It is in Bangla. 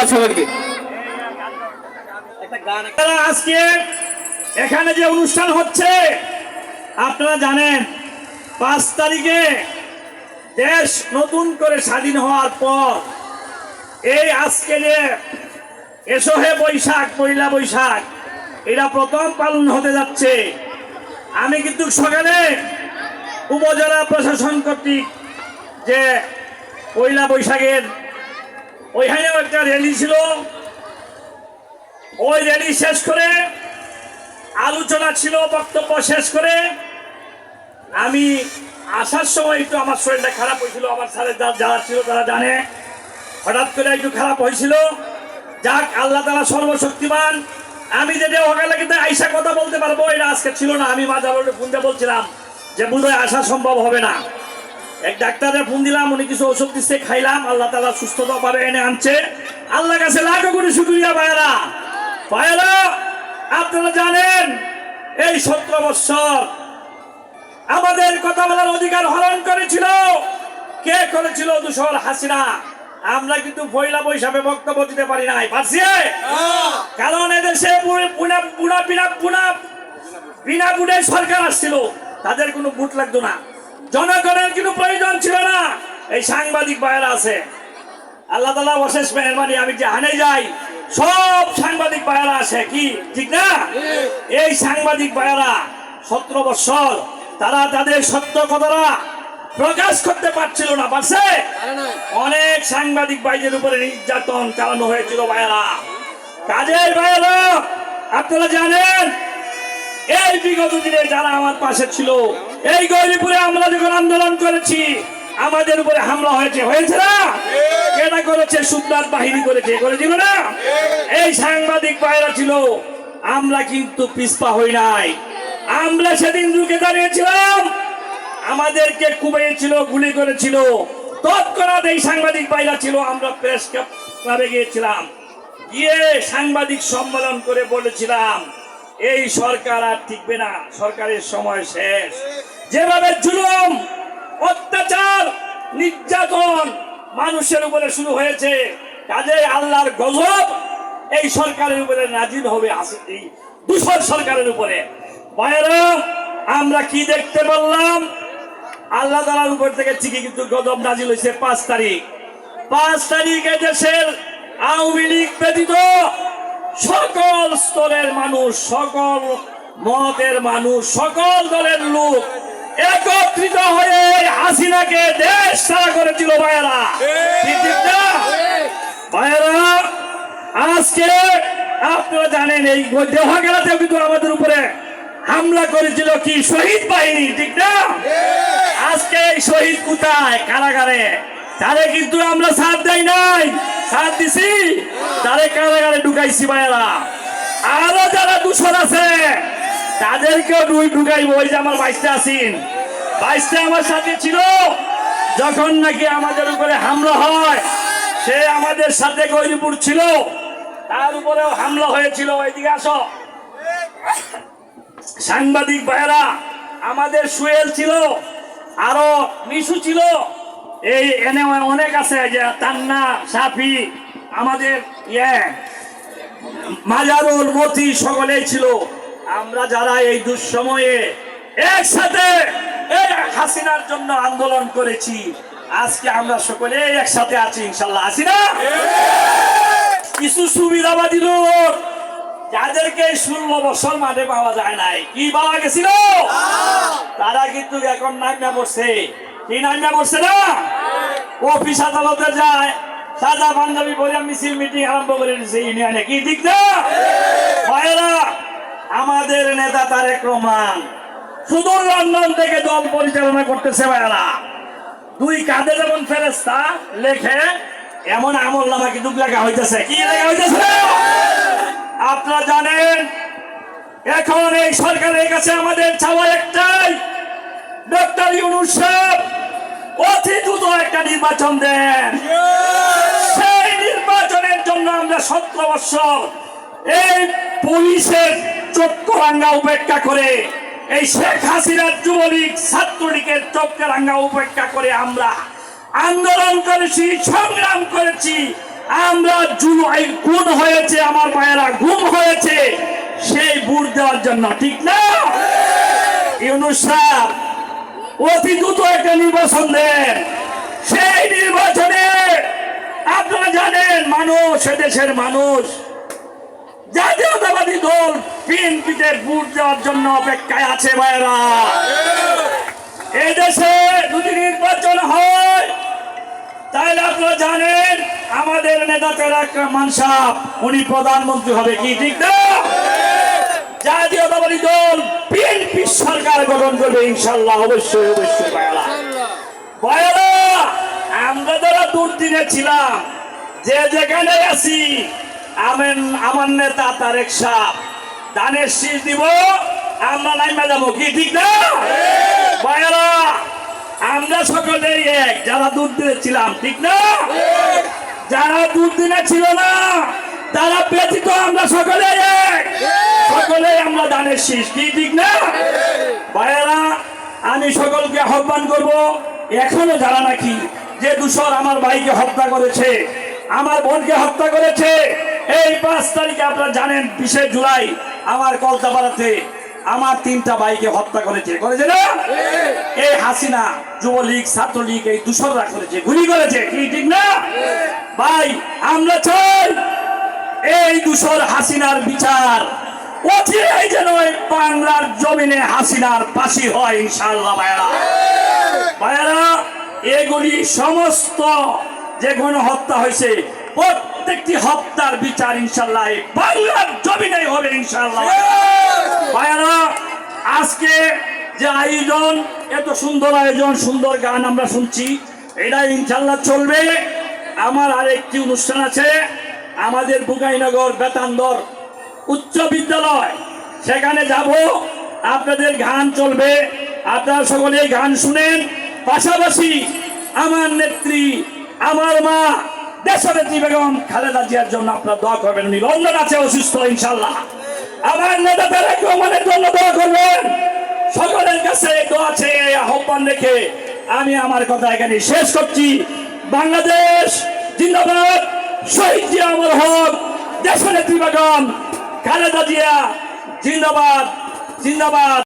ধন্যবাদ সবাইকে। আজকে এখানে যে অনুষ্ঠান হচ্ছে আপনারা জানেন 5 তারিখে দেশ নতুন করে স্বাধীন হওয়ার পর এই আজকে যে এসহে বৈশাখ, পয়লা বৈশাখ, এটা প্রথম পালন হতে যাচ্ছে। আমি কিন্তু সকালে উপজেলা প্রশাসন কর্তৃক যে পয়লা বৈশাখের ওইখানেও একটা র্যালি ছিল, ওই র্যালি শেষ করে আলোচনা ছিল, বক্তব্য শেষ করে আমি আসার সময় একটু আমার শরীরটা খারাপ হয়েছিল। আমার সাথে যারা ছিল তারা জানে, হঠাৎ করে একটু খারাপ হয়েছিল। যাক, আল্লাহ তাআলা সর্বশক্তিমান। আমি যেটা সকালে কিন্তু আইসা কথা বলতে পারবো এটা আজকে ছিল না। আমি মাঝে ফোন দিয়ে বলছিলাম যে বোধহয় আসা সম্ভব হবে না। এক ডাক্তারের ফোন দিলাম, উনি কিছু ওষুধ দিচ্ছে, খাইলাম। আল্লাহ তাআলা সুস্থতা পাবে এনে আনছে। আল্লাহর কাছে লাখো কোটি শুকরিয়া। ভাইয়েরা, আপনারা জানেন এই 17 বছর আমাদের কথা বলার অধিকার হরণ করেছিল। কে করেছিল? দূষর হাসিনা। আমরা কিন্তু পয়লা বৈশাখে বক্তব্য দিতে পারি নাই, পারছি? কারণ এদেশে বিনা বুটের সরকার আসছিল, তাদের কোনো বুট লাগতো না, জনগণের কোনো প্রয়োজন ছিল না। এই সাংবাদিক ভাইয়েরা আছে, আল্লাহ তাআলা অশেষ মেহেরবানি। আমি যে হানে যাই সব সাংবাদিক ভাইয়েরা আসে, কি ঠিক না? এই সাংবাদিক ভাইয়েরা 17 বছর তারা তাদের সত্য কথাটা প্রকাশ করতে পারছিল না, পারছে? অনেক সাংবাদিক ভাইদের উপরে নির্যাতন চালানো হয়েছিল। ভাইয়েরা, কাজের ভাইয়েরা, আপনারা জানেন এই বিগত দিনে যারা আমার পাশে ছিল, এই গৌরীপুরে আমরা যখন আন্দোলন করেছি আমাদের উপরে হামলা হয়েছে না? কেনা করেছে? সুদনাথ বাহিনী করেছিল না? এই সাংবাদিক ভাইয়েরা ছিল। আমরা কিন্তু পিছপা হই নাই। আমরা সেদিন রুখে দাঁড়িয়েছিলাম। আমাদেরকে কুপিয়েছিল, গুলি করেছিল, তৎক্ষণাৎ এই সাংবাদিক ভাইরা ছিল। আমরা প্রেস ক্লাবে গিয়েছিলাম, গিয়ে সাংবাদিক সম্মেলন করে বলেছিলাম এই সরকার আর টিকবে না, সরকারের সময় শেষ। যেভাবে জুলুম, অত্যাচার, নির্যাতন মানুষের উপরে শুরু হয়েছে, কাজে আল্লাহর গজব এই সরকারের উপরে নাজিল হবে, এই দূষর সরকারের উপরে। ভাইয়েরা, আমরা কি দেখতে পারলাম? আল্লাহ তাআলার উপর থেকে ঠিকই কিন্তু গজব নাজিল হয়েছে 5 তারিখ। 5 তারিখে দেশের আওয়ামী লীগ ব্যতীত সকল স্তরের মানুষ, সকল মতের মানুষ, সকল দলের লোক একত্রিত হয়ে হাসিনাকে দেশ ছাড়া করেছিল। ভাইয়েরা, ভাইয়েরা, আজকে আপনারা জানেন এই দেহাগারাতেও কিন্তু আমাদের উপরে হামলা করেছিল কি শহীদ বাহিনী, ঠিক না? আজকে এই শহীদ কোথায়? কারাগারে। তারে কিন্তু আমরা সাথ দেই নাই, সাথ দিছি, তারে কারাগারে ঢুকাইছি। ভাইয়েরা, আরো যারা দূষণ আছে তাদেরকেও ঢুকাইবো। ওই যে আমার 22টা আছেন, 22টা আমার সাথে ছিল যখন নাকি আমাদের উপরে হামলা হয়। সে আমাদের সাথে গৌরীপুর ছিল, তার উপরেও হামলা হয়েছিল। এইদিকে আসো। সাংবাদিক ভাইয়েরা, আমাদের সুয়েল ছিল, আরো মিশু ছিল, এই এনে অনেক আছে, যে তান্না, সাফি, আমাদের মাজারুল, মতি, সকলেই ছিল। আমরা যারা এই দুঃসময়ে একসাথে এই হাসিনার জন্য আন্দোলন করেছি, আজকে আমরা সকলে একসাথে আছি, ইনশাল্লাহ আছি না? কিছু সুবিধাবাদী লোক যাদেরকে 16 বছর মাঠে পাওয়া যায় নাই, কি পাওয়া গেছিল? তারা কিন্তু এখন নাইমা পড়ছে। কি নাইমা পড়ছে না? অফিস আদালতে যায়, সাদা পাঞ্জাবি পরে মিছিল মিটিং আরম্ভ করে দিচ্ছে ইউনিয়নে, কি ঠিক না? ভাইয়েরা, আমাদের নেতা তারেক রহমান সুদূর লন্ডন থেকে দল পরিচালনা করতেছে। ভাইয়েরা, 2 কাঁধে যেমন ফেরেশতা লেখে, এমন আমল নামা কিন্তু লেখা হইতেছে। কি লেখা হইতেছে? আপনারা জানেন এখন এই সরকারের কাছে আমাদের চাওয়া একটাই, ডক্টর ইউনূস সাহেব অতি দ্রুত একটা নির্বাচন দেন। সেই নির্বাচনের জন্য আমরা 17 বছর এই পুলিশের চক্করাঙ্গা উপেক্ষা করে, এই শেখ হাসিনার যুবলীগ, ছাত্রলীগের চক্করাঙ্গা উপেক্ষা করে আমরা আন্দোলন করেছি, সংগ্রাম করেছি। আমরা জুলাই হয়েছে, আমার মায়েরা গুম হয়েছে সেই ভোট দেওয়ার জন্য, ঠিক না? ইউনূস সাহেব অতি দ্রুত একটা নির্বাচন দেন। সেই নির্বাচনে আপনারা জানেন মানুষ, এদেশের মানুষ জাতীয়তাবাদী দল বিএনপিতে ভোট দেওয়ার জন্য অপেক্ষায় আছে ভাইরা। এই দেশে যদি নির্বাচন হয় তাহলে আপনারা জানেন আমাদের নেতা তারেক রহমান সাহেব উনি প্রধানমন্ত্রী হবে, কি ঠিক না? জাতীয়তাবাদী দল বিএনপি সরকার গঠন করবে ইনশাআল্লাহ, অবশ্যই অবশ্যই ভাইরা। ভাইরা আমরা যারা দুর্দিনে ছিলাম, যে যেখানে আছি, আমার নেতা তারেক সাহেব ধানের শীষ দিব, আমরা নাইমা যাবো, কি ঠিক না? ভাইরা আমরা সকলেই এক, যারা দুর্দিনে ছিলাম, ঠিক না? যারা দুর্দিনে ছিল না তারা ব্যতীত আমরা সকলে এক, সকলে আমরা ধানের শীষ, কি ঠিক না? ভাইরা আমি সকলকে আহ্বান করব, এখনো যারা নাকি যে দূষর আমার ভাইকে হত্যা করেছে, আমার বোনকে হত্যা করেছে, এই 5 তারিখে আপনারা জানেন 20 জুলাই আমার কলতাপাড়াতে আমার 3টা ভাইকে হত্যা করেছে না? এই হাসিনা, যুবলীগ, ছাত্রলীগ, এই দূষররা করেছে, গুলি করেছে, কি ঠিক না? ভাই আমরা চাই এই দূষর হাসিনার বিচার অচিরেই যেন বাংলার জমিনে হাসিনার ফাঁসি হয় ইনশাআল্লাহ। ভাইরা এগুলি সমস্ত যে গণহত্যা হয়েছে প্রত্যেকটি হত্যার বিচার ইনশাআল্লাহ বাংলার জমিনে হবে ইনশাআল্লাহ। ভাইরা আজকে যে আয়োজন, এত সুন্দর আয়োজন, সুন্দর গান আমরা শুনছি, এটা ইনশাআল্লাহ চলবে। আমার আরেকটি অনুষ্ঠান আছে আমাদের বুকাইনগর বেতান্দর উচ্চ বিদ্যালয়, সেখানে যাব, আপনাদের গান চলবে, আপনারা সকলে গান শুনেন। পাশাপাশি আমার নেত্রী, আমার মা দেশনেত্রী বেগম খালেদা জিয়ার জন্য আপনারা দোয়া করবেন, উনি লন্ডন আছে অসুস্থ, ইনশাআল্লাহ। আমার নেতা তারেক রহমানের জন্য দোয়া করবেন। সকলের কাছে দোয়া আছে, আহ্বান রেখে আমি আমার কথা এখানে শেষ করছি। বাংলাদেশ জিন্দাবাদ, শহীদ জিয়া অমর হক, দেশনেত্রী বেগম খালেদা জিয়া জিন্দাবাদ, জিন্দাবাদ।